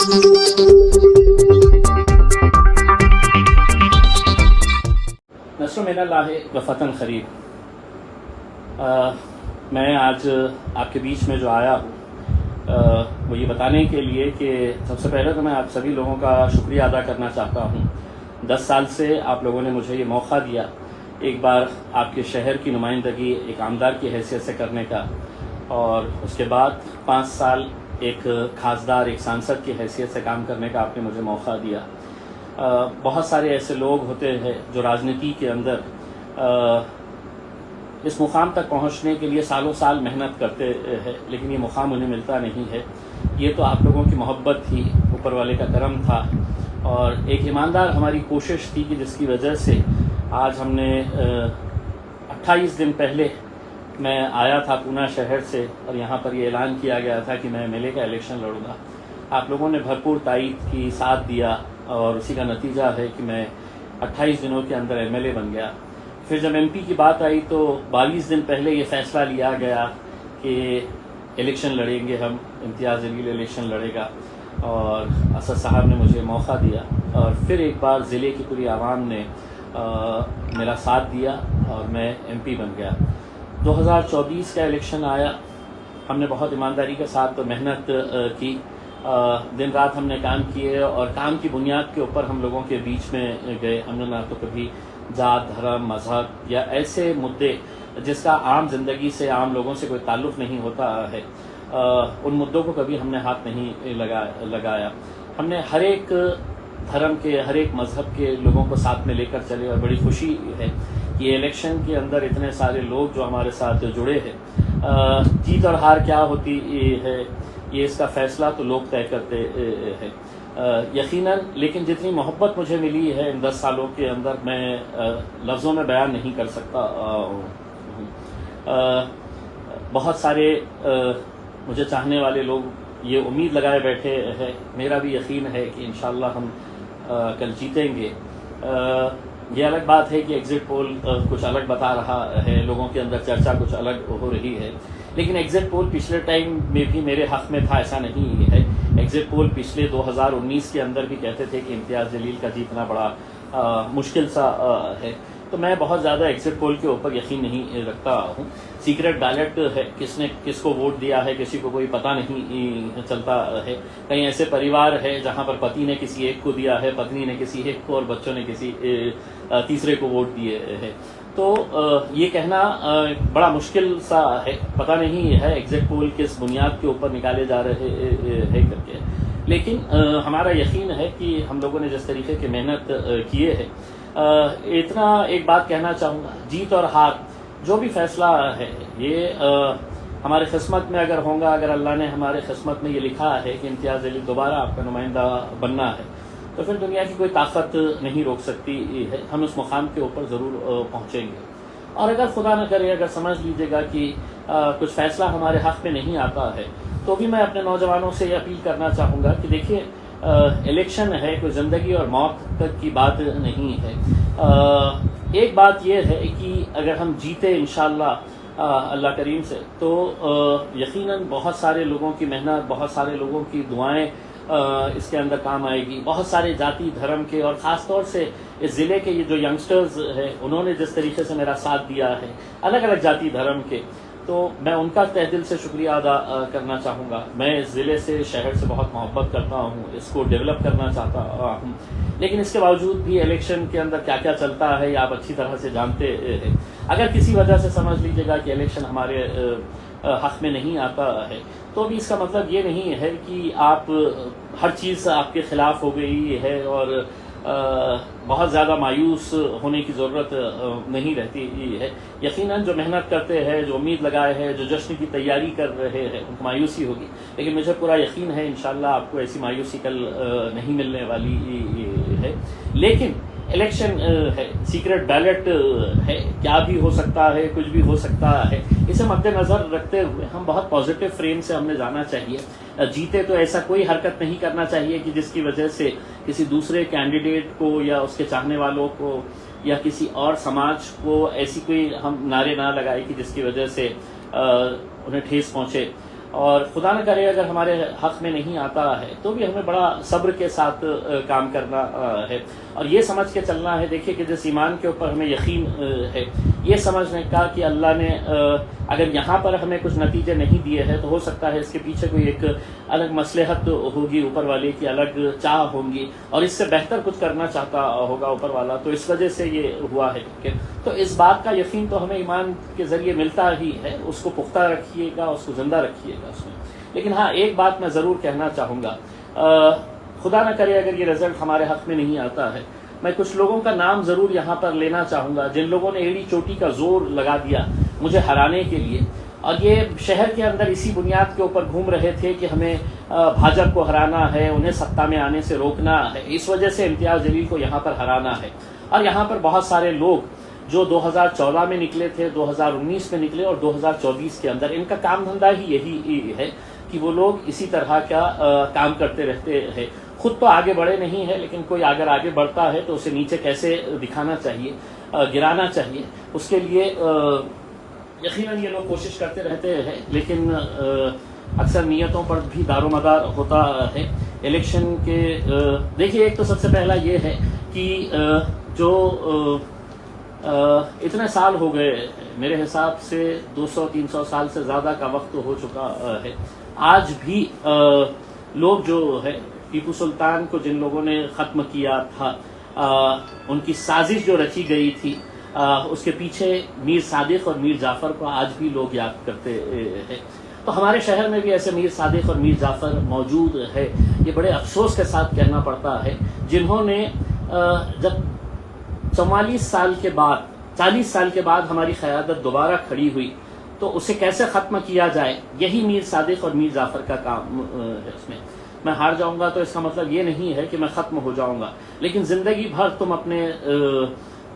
नस्र मिनल्लाह व फ़तन क़रीब। मैं आज आपके बीच में जो आया हूँ वो ये बताने के लिए कि सबसे पहले तो मैं आप सभी लोगों का शुक्रिया अदा करना चाहता हूँ। 10 साल से आप लोगों ने मुझे ये मौका दिया एक बार आपके शहर की नुमाइंदगी एक आमदार की हैसियत से करने का, और उसके बाद 5 साल एक खासदार एक सांसद की हैसियत से काम करने का आपने मुझे मौका दिया। बहुत सारे ऐसे लोग होते हैं जो राजनीति के अंदर इस मुकाम तक पहुंचने के लिए सालों साल मेहनत करते हैं, लेकिन ये मुकाम उन्हें मिलता नहीं है। ये तो आप लोगों की मोहब्बत थी, ऊपर वाले का करम था, और एक ईमानदार हमारी कोशिश थी कि जिसकी वजह से आज हमने 28 दिन पहले मैं आया था पूना शहर से, और यहाँ पर ये ऐलान किया गया था कि मैं एमएलए का इलेक्शन लड़ूंगा। आप लोगों ने भरपूर तायीद की, साथ दिया, और उसी का नतीजा है कि मैं 28 दिनों के अंदर एमएलए बन गया। फिर जब एमपी की बात आई तो 22 दिन पहले ये फैसला लिया गया कि इलेक्शन लड़ेंगे हम, इम्तियाज़ जलील इलेक्शन लड़ेगा, और असद साहब ने मुझे मौका दिया, और फिर एक बार ज़िले की पूरी आवाम ने मेरा साथ दिया और मैं एमपी बन गया। 2024 का इलेक्शन आया, हमने बहुत ईमानदारी के साथ मेहनत की, दिन रात हमने काम किए, और काम की बुनियाद के ऊपर हम लोगों के बीच में गए। हमने ना तो कभी जात, धर्म, मजहब या ऐसे मुद्दे जिसका आम जिंदगी से, आम लोगों से कोई ताल्लुक़ नहीं होता है, उन मुद्दों को कभी हमने हाथ नहीं लगाया। हमने हर एक धर्म के, हर एक मजहब के लोगों को साथ में लेकर चले, और बड़ी खुशी है कि इलेक्शन के अंदर इतने सारे लोग जो हमारे साथ जुड़े हैं। जीत और हार क्या होती है ये इसका फ़ैसला तो लोग तय करते हैं यकीनन, लेकिन जितनी मोहब्बत मुझे मिली है इन 10 सालों के अंदर मैं लफ्ज़ों में बयान नहीं कर सकता। बहुत सारे मुझे चाहने वाले लोग ये उम्मीद लगाए बैठे हैं, मेरा भी यकीन है कि इंशाअल्लाह हम कल जीतेंगे। ये अलग बात है कि एग्ज़िट पोल कुछ अलग बता रहा है, लोगों के अंदर चर्चा कुछ अलग हो रही है, लेकिन एग्ज़िट पोल पिछले टाइम में भी मेरे हक़ में था, ऐसा नहीं है। एग्ज़िट पोल पिछले 2019 के अंदर भी कहते थे कि इम्तियाज़ जलील का जीतना बड़ा मुश्किल सा है। तो मैं बहुत ज़्यादा एग्ज़िट पोल के ऊपर यकीन नहीं रखता हूँ। सीक्रेट बैलेट है, किसने किसको वोट दिया है किसी को कोई पता नहीं चलता है। कई ऐसे परिवार है जहाँ पर पति ने किसी एक को दिया है, पत्नी ने किसी एक को, और बच्चों ने किसी तीसरे को वोट दिए है। तो ये कहना बड़ा मुश्किल सा है, पता नहीं है एग्ज़िट पोल किस बुनियाद के ऊपर निकाले जा रहे हैं करके, लेकिन हमारा यकीन है कि हम लोगों ने जिस तरीके की मेहनत किए है, इतना एक बात कहना चाहूँगा, जीत और हार जो भी फैसला है ये हमारे किस्मत में अगर होगा, अगर अल्लाह ने हमारे किस्मत में ये लिखा है कि इम्तियाज़ जलील दोबारा आपका नुमाइंदा बनना है, तो फिर दुनिया की कोई ताकत नहीं रोक सकती है। हम उस मुकाम के ऊपर ज़रूर पहुँचेंगे। और अगर खुदा न करे, अगर समझ लीजिएगा कि कुछ फ़ैसला हमारे हक़ में नहीं आता है, तो भी मैं अपने नौजवानों से ये अपील करना चाहूँगा कि देखिए, इलेक्शन है, कोई ज़िंदगी और मौत तक की बात नहीं है। एक बात यह है कि अगर हम जीते इंशाअल्लाह अल्लाह करीम से, तो यकीनन बहुत सारे लोगों की मेहनत, बहुत सारे लोगों की दुआएं इसके अंदर काम आएगी। बहुत सारे जाति धर्म के, और ख़ास तौर से इस ज़िले के ये जो यंगस्टर्स हैं, उन्होंने जिस तरीके से मेरा साथ दिया है, अलग अलग जाति धर्म के, तो मैं उनका तहे दिल से शुक्रिया अदा करना चाहूँगा। मैं इस ज़िले से, शहर से बहुत मोहब्बत करता हूँ, इसको डेवलप करना चाहता हूँ, लेकिन इसके बावजूद भी इलेक्शन के अंदर क्या क्या चलता है आप अच्छी तरह से जानते हैं। अगर किसी वजह से समझ लीजिएगा कि इलेक्शन हमारे हक़ में नहीं आता है, तो भी इसका मतलब ये नहीं है कि आप हर चीज़ आपके ख़िलाफ़ हो गई है, और बहुत ज़्यादा मायूस होने की ज़रूरत नहीं रहती है। यकीनन जो मेहनत करते हैं, जो उम्मीद लगाए हैं, जो जश्न की तैयारी कर रहे हैं, उनको मायूसी होगी, लेकिन मुझे पूरा यकीन है इंशाअल्लाह आपको ऐसी मायूसी कल नहीं मिलने वाली है। लेकिन इलेक्शन है, सीक्रेट बैलेट है, क्या भी हो सकता है, कुछ भी हो सकता है। इसे मद्देनज़र रखते हुए हम बहुत पॉजिटिव फ्रेम से हमने जाना चाहिए। जीते तो ऐसा कोई हरकत नहीं करना चाहिए कि जिसकी वजह से किसी दूसरे कैंडिडेट को या उसके चाहने वालों को या किसी और समाज को ऐसी कोई हम नारे ना लगाए कि जिसकी वजह से उन्हें ठेस पहुँचे। और खुदा न करे अगर हमारे हक में नहीं आता है तो भी हमें बड़ा सब्र के साथ काम करना है और ये समझ के चलना है। देखिए कि जिस ईमान के ऊपर हमें यकीन है, ये समझने का कि अल्लाह ने अगर यहाँ पर हमें कुछ नतीजे नहीं दिए हैं तो हो सकता है इसके पीछे कोई एक अलग मसलहत होगी, ऊपर वाले की अलग चाह होंगी और इससे बेहतर कुछ करना चाहता होगा ऊपर वाला, तो इस वजह से ये हुआ है। तो इस बात का यकीन तो हमें ईमान के ज़रिए मिलता ही है, उसको पुख्ता रखिएगा, उसको ज़िंदा रखिएगा उसमें। लेकिन हाँ, एक बात मैं ज़रूर कहना चाहूँगा, खुदा न करे अगर ये रिज़ल्ट हमारे हक़ में नहीं आता है, मैं कुछ लोगों का नाम ज़रूर यहाँ पर लेना चाहूँगा जिन लोगों ने एड़ी चोटी का जोर लगा दिया मुझे हराने के लिए, और ये शहर के अंदर इसी बुनियाद के ऊपर घूम रहे थे कि हमें भाजपा को हराना है, उन्हें सत्ता में आने से रोकना है, इस वजह से इम्तियाज़ जलील को यहाँ पर हराना है। और यहाँ पर बहुत सारे लोग जो 2014 में निकले थे, 2019 में निकले और 2024 के अंदर, इनका काम धंधा ही यही है कि वो लोग इसी तरह का काम करते रहते हैं। खुद तो आगे बढ़े नहीं है, लेकिन कोई अगर आगे बढ़ता है तो उसे नीचे कैसे दिखाना चाहिए, गिराना चाहिए, उसके लिए यकीनन ये लोग कोशिश करते रहते हैं। लेकिन अक्सर नीयतों पर भी दारोमदार होता है। इलेक्शन के देखिए, एक तो सबसे पहला ये है कि जो इतने साल हो गए, मेरे हिसाब से 200-300 साल से ज़्यादा का वक्त हो चुका है, आज भी लोग जो है टीपू सुल्तान को जिन लोगों ने ख़त्म किया था, उनकी साजिश जो रची गई थी, उसके पीछे मीर सादिक और मीर जाफ़र को आज भी लोग याद करते हैं। तो हमारे शहर में भी ऐसे मीर सादिक और मीर जाफ़र मौजूद है। ये बड़े अफसोस के साथ कहना पड़ता है, जिन्होंने जब 44 साल के बाद, 40 साल के बाद हमारी क़यादत दोबारा खड़ी हुई तो उसे कैसे ख़त्म किया जाए, यही मीर सादिक और मीर जाफ़र का काम है। इसमें मैं हार जाऊंगा तो इसका मतलब ये नहीं है कि मैं ख़त्म हो जाऊंगा, लेकिन ज़िंदगी भर तुम अपने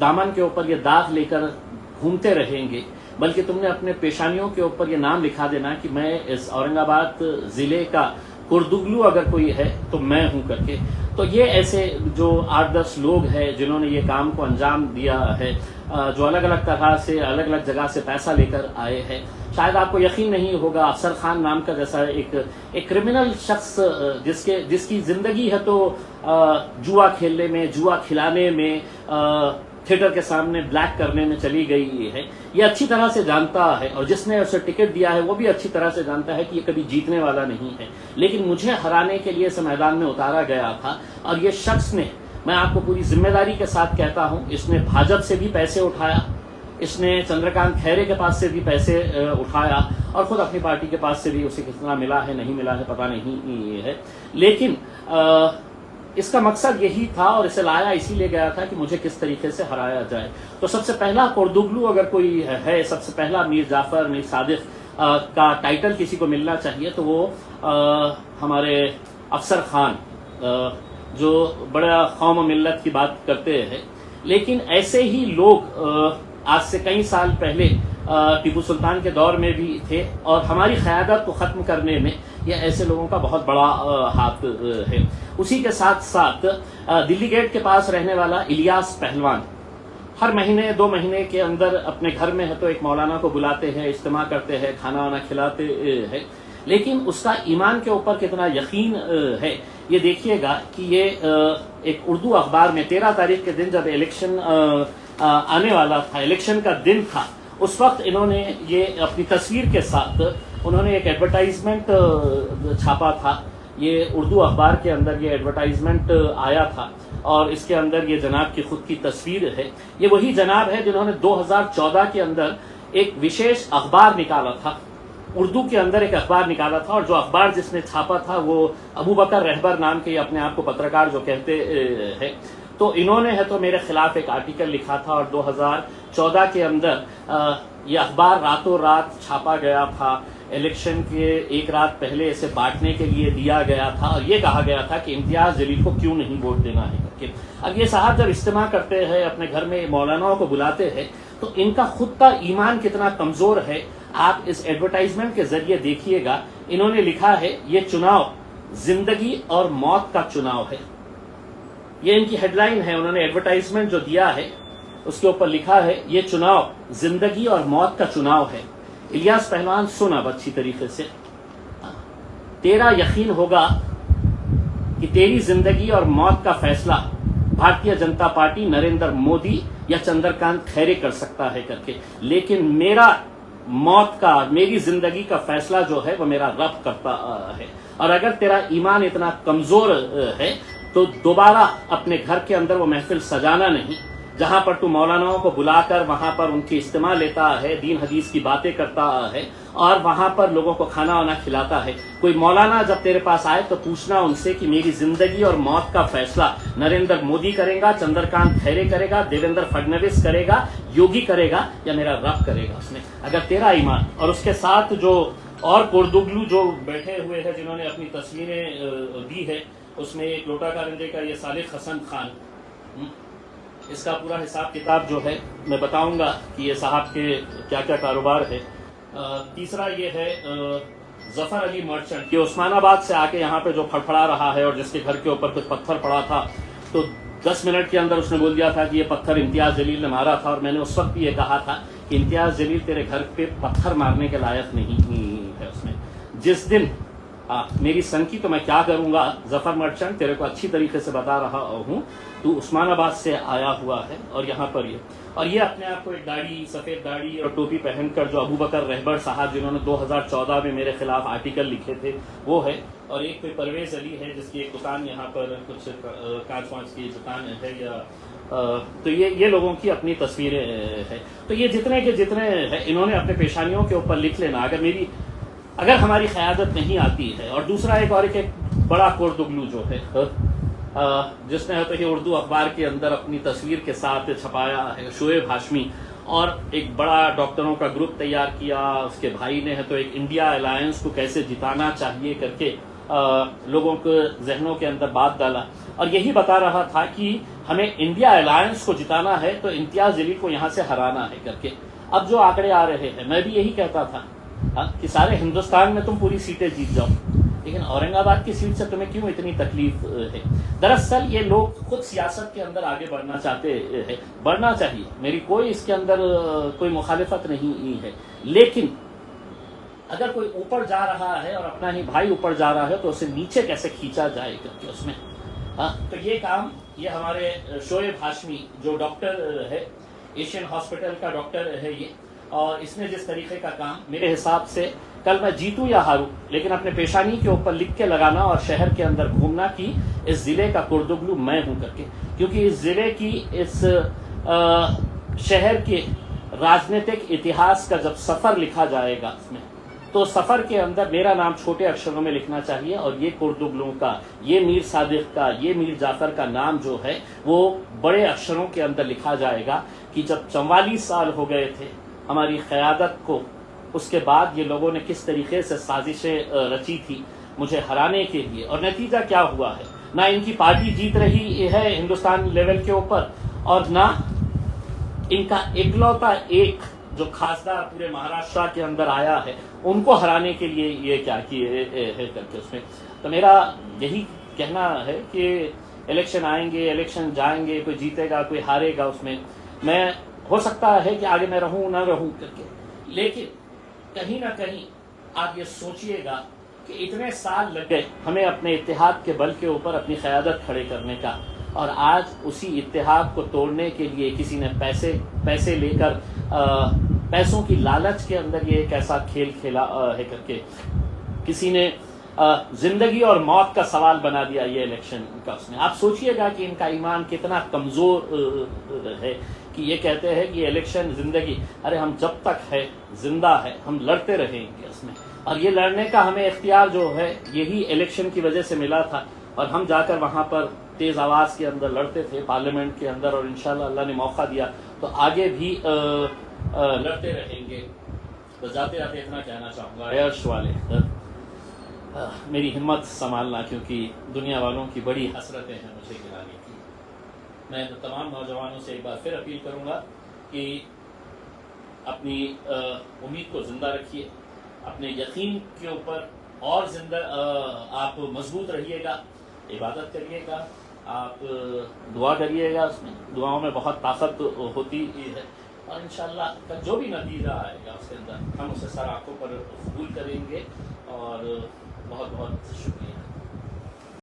दामन के ऊपर ये दाग लेकर घूमते रहेंगे, बल्कि तुमने अपने पेशानियों के ऊपर ये नाम लिखा देना कि मैं इस औरंगाबाद ज़िले का कुर्दुगलू अगर कोई है तो मैं हूं करके। तो ये ऐसे जो 8-10 लोग हैं जिन्होंने ये काम को अंजाम दिया है, जो अलग अलग तरह से अलग अलग जगह से पैसा लेकर आए हैं। शायद आपको यकीन नहीं होगा, अफसर खान नाम का जैसा एक क्रिमिनल शख्स जिसकी जिंदगी है तो जुआ खेलने में, जुआ खिलाने में, थिएटर के सामने ब्लैक करने में चली गई है, ये अच्छी तरह से जानता है। और जिसने उसे टिकट दिया है वो भी अच्छी तरह से जानता है कि ये कभी जीतने वाला नहीं है। लेकिन मुझे हराने के लिए इस मैदान में उतारा गया था और ये शख्स ने, मैं आपको पूरी जिम्मेदारी के साथ कहता हूं, इसने भाजपा से भी पैसे उठाया, इसने चंद्रकांत खैरे के पास से भी पैसे उठाया और खुद अपनी पार्टी के पास से भी उसे कितना मिला है नहीं मिला है पता नहीं है। लेकिन इसका मकसद यही था और इसे लाया इसीलिए गया था कि मुझे किस तरीके से हराया जाए। तो सबसे पहला कुर्दुगलू अगर कोई है, सबसे पहला मीर जाफ़र, मीर सादिक का टाइटल किसी को मिलना चाहिए तो वो हमारे अफसर खान, जो बड़ा कौम मिल्लत की बात करते हैं। लेकिन ऐसे ही लोग आज से कई साल पहले टीपू सुल्तान के दौर में भी थे और हमारी क़यादत को ख़त्म करने में ये ऐसे लोगों का बहुत बड़ा हाथ है। उसी के साथ साथ दिल्ली गेट के पास रहने वाला इलियास पहलवान हर महीने 2 महीने के अंदर अपने घर में है तो एक मौलाना को बुलाते हैं, इज्तिमा करते हैं, खाना वाना खिलाते हैं। लेकिन उसका ईमान के ऊपर कितना यकीन है ये देखिएगा कि ये एक उर्दू अखबार में 13 तारीख के दिन जब इलेक्शन आने वाला था, इलेक्शन का दिन था, उस वक्त इन्होंने ये अपनी तस्वीर के साथ उन्होंने एक एडवर्टाइजमेंट छापा था। ये उर्दू अखबार के अंदर ये एडवर्टाइजमेंट आया था और इसके अंदर ये जनाब की खुद की तस्वीर है। ये वही जनाब है जिन्होंने 2014 के अंदर एक विशेष अखबार निकाला था, उर्दू के अंदर एक अखबार निकाला था और जो अखबार जिसने छापा था वो अबू बकर रहबर नाम के अपने आप को पत्रकार जो कहते हैं। तो इन्होंने है तो मेरे खिलाफ एक आर्टिकल लिखा था और 2014 के अंदर ये अखबार रातों रात छापा गया था। इलेक्शन के एक रात पहले इसे बांटने के लिए दिया गया था और ये कहा गया था कि इम्तियाज जलील को क्यों नहीं वोट देना है करके। अब ये साहब जब इज्तिमा करते हैं, अपने घर में मौलानाओं को बुलाते हैं, तो इनका खुद का ईमान कितना कमजोर है आप इस एडवर्टाइजमेंट के जरिए देखिएगा। इन्होंने लिखा है ये चुनाव जिंदगी और मौत का चुनाव है, ये इनकी हेडलाइन है। उन्होंने एडवर्टाइजमेंट जो दिया है उसके ऊपर लिखा है ये चुनाव जिंदगी और मौत का चुनाव है। इलियास पहलवान सुन अब अच्छी तरीके से, तेरा यकीन होगा कि तेरी जिंदगी और मौत का फैसला भारतीय जनता पार्टी, नरेंद्र मोदी या चंद्रकांत खैरे कर सकता है करके, लेकिन मेरा मौत का, मेरी जिंदगी का फैसला जो है वो मेरा रब करता है। और अगर तेरा ईमान इतना कमजोर है तो दोबारा अपने घर के अंदर वो महफिल सजाना नहीं जहां पर तू मौलानाओं को बुलाकर वहां पर उनकी इस्तेमाल लेता है, दीन हदीस की बातें करता है और वहां पर लोगों को खाना वाना खिलाता है। कोई मौलाना जब तेरे पास आए तो पूछना उनसे कि मेरी जिंदगी और मौत का फैसला नरेंद्र मोदी करेगा, चंद्रकांत खैरे करेगा, देवेंद्र फडणवीस करेगा, योगी करेगा या मेरा रब करेगा। उसने अगर तेरा ईमान और उसके साथ जो और कोरदुगलू जो बैठे हुए हैं जिन्होंने अपनी तस्वीरें दी है, उसमें एक लोटा कारंजे का ये सालिक हसन खान, इसका पूरा हिसाब किताब जो है मैं बताऊंगा कि ये साहब के क्या क्या कारोबार है। तीसरा ये है जफर अली मर्चेंट, ये उस्मानाबाद से आके यहाँ पे जो फड़फड़ा रहा है और जिसके घर के ऊपर कुछ पत्थर पड़ा था तो 10 मिनट के अंदर उसने बोल दिया था कि ये पत्थर इम्तियाज जलील ने मारा था। और मैंने उस वक्त भी ये कहा था कि इम्तियाज जलील तेरे घर पे पत्थर मारने के लायक नहीं है। उसने जिस दिन मेरी संकी तो मैं क्या करूंगा जफर मर्चेंट, तेरे को अच्छी तरीके से बता रहा हूँ, तू उस्मानाबाद से आया हुआ है और यहाँ पर ये अपने आप को एक दाढ़ी, सफेद दाढ़ी और टोपी पहनकर जो अबू बकर रहबर साहब जिन्होंने 2014 में मेरे खिलाफ आर्टिकल लिखे थे वो है। और एक कोई परवेज अली है जिसकी एक दुकान यहाँ पर कुछ कांच वांच की दुकान है या तो ये लोगों की अपनी तस्वीरें है। तो ये जितने के जितने है इन्होंने अपने पेशानियों के ऊपर लिख लेना अगर हमारी क़यादत नहीं आती है। और दूसरा एक बड़ा कोरदुगलू जो है जिसने तो ये उर्दू अखबार के अंदर अपनी तस्वीर के साथ छपाया है, शोएब हाशमी, और एक बड़ा डॉक्टरों का ग्रुप तैयार किया उसके भाई ने है तो एक इंडिया अलायंस को कैसे जिताना चाहिए करके लोगों के जहनों के अंदर बात डाला और यही बता रहा था कि हमें इंडिया अलायंस को जिताना है तो इम्तियाज जलील को यहाँ से हराना है करके। अब जो आंकड़े आ रहे हैं मैं भी यही कहता था कि सारे हिंदुस्तान में तुम पूरी सीटें जीत जाओ, लेकिन औरंगाबाद की सीट से तुम्हें क्यों इतनी तकलीफ है। दरअसल ये लोग खुद सियासत के अंदर आगे बढ़ना चाहते हैं, बढ़ना चाहिए, मेरी कोई इसके अंदर कोई मुखालिफत नहीं है, लेकिन अगर कोई ऊपर जा रहा है और अपना ही भाई ऊपर जा रहा है तो उसे नीचे कैसे खींचा जाए करके उसमें तो ये काम ये हमारे शोएब हाशमी जो डॉक्टर है, एशियन हॉस्पिटल का डॉक्टर है ये, और इसने जिस तरीके का काम मेरे हिसाब से कल मैं जीतूं या हारूं लेकिन अपने पेशानी के ऊपर लिख के लगाना और शहर के अंदर घूमना कि इस जिले का कोरदुगलू मैं हूं करके, क्योंकि इस जिले की इस शहर के राजनीतिक इतिहास का जब सफर लिखा जाएगा उसमें तो सफर के अंदर मेरा नाम छोटे अक्षरों में लिखना चाहिए और ये कोरदुगलुओं का, ये मीर सादिक का, ये मीर जाफर का नाम जो है वो बड़े अक्षरों के अंदर लिखा जाएगा कि जब 44 साल हो गए थे हमारी क़यादत को, उसके बाद ये लोगों ने किस तरीके से साजिशें रची थी मुझे हराने के लिए, और नतीजा क्या हुआ है। ना इनकी पार्टी जीत रही है हिंदुस्तान लेवल के ऊपर और ना इनका इकलौता एक जो खासदार पूरे महाराष्ट्र के अंदर आया है उनको हराने के लिए ये क्या किए है करके उसमें। तो मेरा यही कहना है कि इलेक्शन आएंगे, इलेक्शन जाएंगे, कोई जीतेगा कोई हारेगा, उसमें मैं हो सकता है कि आगे मैं रहूं ना रहूं करके, लेकिन कहीं ना कहीं आप ये सोचिएगा कि इतने साल लग गए हमें अपने इत्तेहाद के बल के ऊपर अपनी क़यादत खड़े करने का, और आज उसी इत्तेहाद को तोड़ने के लिए किसी ने पैसे लेकर पैसों की लालच के अंदर ये एक ऐसा खेल खेला है करके किसी ने जिंदगी और मौत का सवाल बना दिया ये इलेक्शन का उसने। आप सोचिएगा कि इनका ईमान कितना कमजोर है कि ये कहते हैं कि इलेक्शन जिंदगी, अरे हम जब तक है जिंदा है हम लड़ते रहेंगे उसमें, और ये लड़ने का हमें इख्तियार जो है यही इलेक्शन की वजह से मिला था और हम जाकर वहां पर तेज आवाज के अंदर लड़ते थे पार्लियामेंट के अंदर, और इंशाल्लाह अल्लाह ने मौका दिया तो आगे भी लड़ते रहेंगे। तो जाते जाते इतना कहना चाहूँगा अर्श वाले मेरी हिम्मत संभालना, क्योंकि दुनिया वालों की बड़ी हसरतें हैं मुझे गिराने की। मैं तो तमाम नौजवानों से एक बार फिर अपील करूँगा कि अपनी उम्मीद को ज़िंदा रखिए, अपने यकीन के ऊपर और जिंदा आप मजबूत रहिएगा, इबादत करिएगा, आप दुआ करिएगा, उसमें दुआओं में बहुत ताकत होती है, और इंशाल्लाह जो भी नतीजा आएगा उसके अंदर हम उसे सर आंखों पर कबूल करेंगे और बहुत बहुत शुक्रिया।